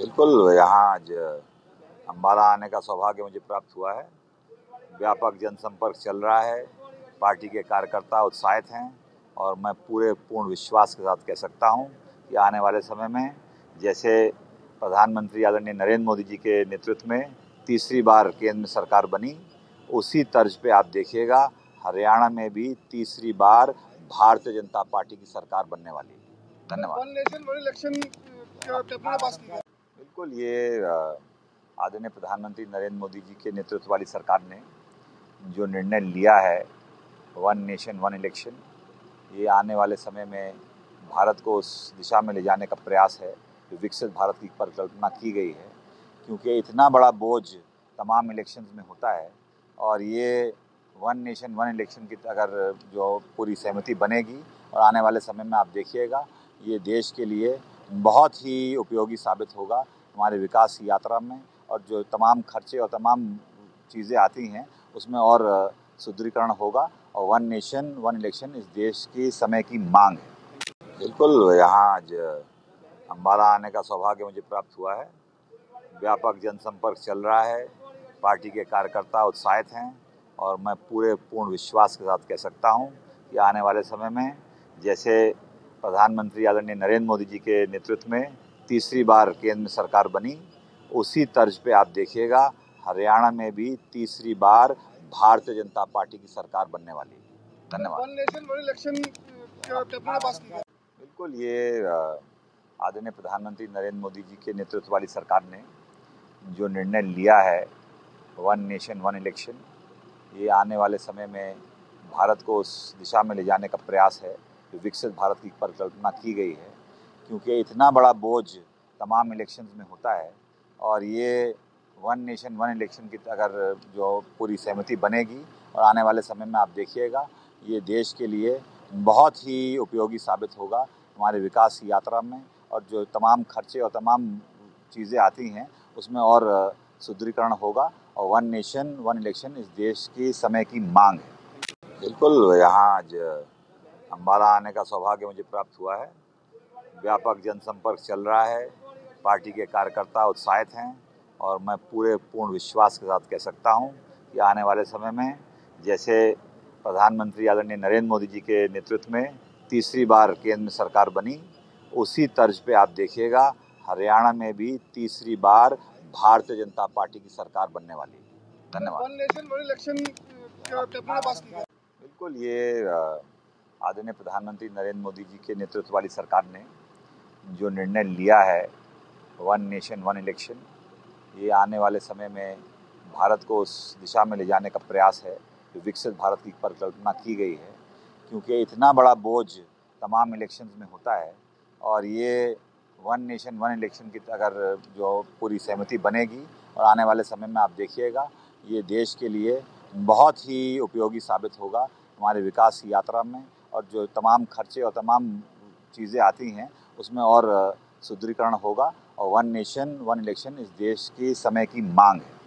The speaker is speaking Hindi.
बिल्कुल, यहाँ आज अम्बाला आने का सौभाग्य मुझे प्राप्त हुआ है। व्यापक जनसंपर्क चल रहा है, पार्टी के कार्यकर्ता उत्साहित हैं और मैं पूरे पूर्ण विश्वास के साथ कह सकता हूँ कि आने वाले समय में जैसे प्रधानमंत्री आदरणीय नरेंद्र मोदी जी के नेतृत्व में तीसरी बार केंद्र में सरकार बनी, उसी तर्ज पे आप देखिएगा हरियाणा में भी तीसरी बार भारतीय जनता पार्टी की सरकार बनने वाली है। धन्यवाद। वन नेशन वन इलेक्शन बिल्कुल, ये आदरणीय प्रधानमंत्री नरेंद्र मोदी जी के नेतृत्व वाली सरकार ने जो निर्णय लिया है वन नेशन वन इलेक्शन, ये आने वाले समय में भारत को उस दिशा में ले जाने का प्रयास है जो विकसित भारत की परिकल्पना की गई है, क्योंकि इतना बड़ा बोझ तमाम इलेक्शंस में होता है और ये वन नेशन वन इलेक्शन की अगर जो पूरी सहमति बनेगी और आने वाले समय में आप देखिएगा ये देश के लिए बहुत ही उपयोगी साबित होगा हमारे विकास की यात्रा में, और जो तमाम खर्चे और तमाम चीज़ें आती हैं उसमें और सुदृढ़ीकरण होगा और वन नेशन वन इलेक्शन इस देश की समय की मांग है। बिल्कुल, यहाँ आज अम्बाला आने का सौभाग्य मुझे प्राप्त हुआ है। व्यापक जनसंपर्क चल रहा है, पार्टी के कार्यकर्ता उत्साहित हैं और मैं पूरे पूर्ण विश्वास के साथ कह सकता हूँ कि आने वाले समय में जैसे प्रधानमंत्री आदरणीय नरेंद्र मोदी जी के नेतृत्व में तीसरी बार केंद्र में सरकार बनी, उसी तर्ज पे आप देखिएगा हरियाणा में भी तीसरी बार भारतीय जनता पार्टी की सरकार बनने वाली है। धन्यवाद। वन नेशन वन इलेक्शन बिल्कुल, ये आदरणीय प्रधानमंत्री नरेंद्र मोदी जी के नेतृत्व वाली सरकार ने जो निर्णय लिया है वन नेशन वन इलेक्शन, ये आने वाले समय में भारत को उस दिशा में ले जाने का प्रयास है जो विकसित भारत की परिकल्पना की गई है, क्योंकि इतना बड़ा बोझ तमाम इलेक्शंस में होता है और ये वन नेशन वन इलेक्शन की अगर जो पूरी सहमति बनेगी और आने वाले समय में आप देखिएगा ये देश के लिए बहुत ही उपयोगी साबित होगा हमारे विकास की यात्रा में, और जो तमाम खर्चे और तमाम चीज़ें आती हैं उसमें और सुदृढ़ीकरण होगा और वन नेशन वन इलेक्शन इस देश की समय की मांग है। बिल्कुल, यहाँ आज अम्बाला आने का सौभाग्य मुझे प्राप्त हुआ है। व्यापक जनसंपर्क चल रहा है, पार्टी के कार्यकर्ता उत्साहित हैं और मैं पूरे पूर्ण विश्वास के साथ कह सकता हूँ कि आने वाले समय में जैसे प्रधानमंत्री आदरणीय नरेंद्र मोदी जी के नेतृत्व में तीसरी बार केंद्र में सरकार बनी, उसी तर्ज पे आप देखिएगा हरियाणा में भी तीसरी बार भारतीय जनता पार्टी की सरकार बनने वाली है। धन्यवाद। वन नेशन वन इलेक्शन बिल्कुल, ये आदरणीय प्रधानमंत्री नरेंद्र मोदी जी के नेतृत्व वाली सरकार ने जो निर्णय लिया है वन नेशन वन इलेक्शन, ये आने वाले समय में भारत को उस दिशा में ले जाने का प्रयास है जो विकसित भारत की परिकल्पना की गई है, क्योंकि इतना बड़ा बोझ तमाम इलेक्शंस में होता है और ये वन नेशन वन इलेक्शन की अगर जो पूरी सहमति बनेगी और आने वाले समय में आप देखिएगा ये देश के लिए बहुत ही उपयोगी साबित होगा हमारे विकास की यात्रा में, और जो तमाम खर्चे और तमाम चीज़ें आती हैं उसमें और सुदृढ़ीकरण होगा और वन नेशन वन इलेक्शन इस देश की समय की मांग है।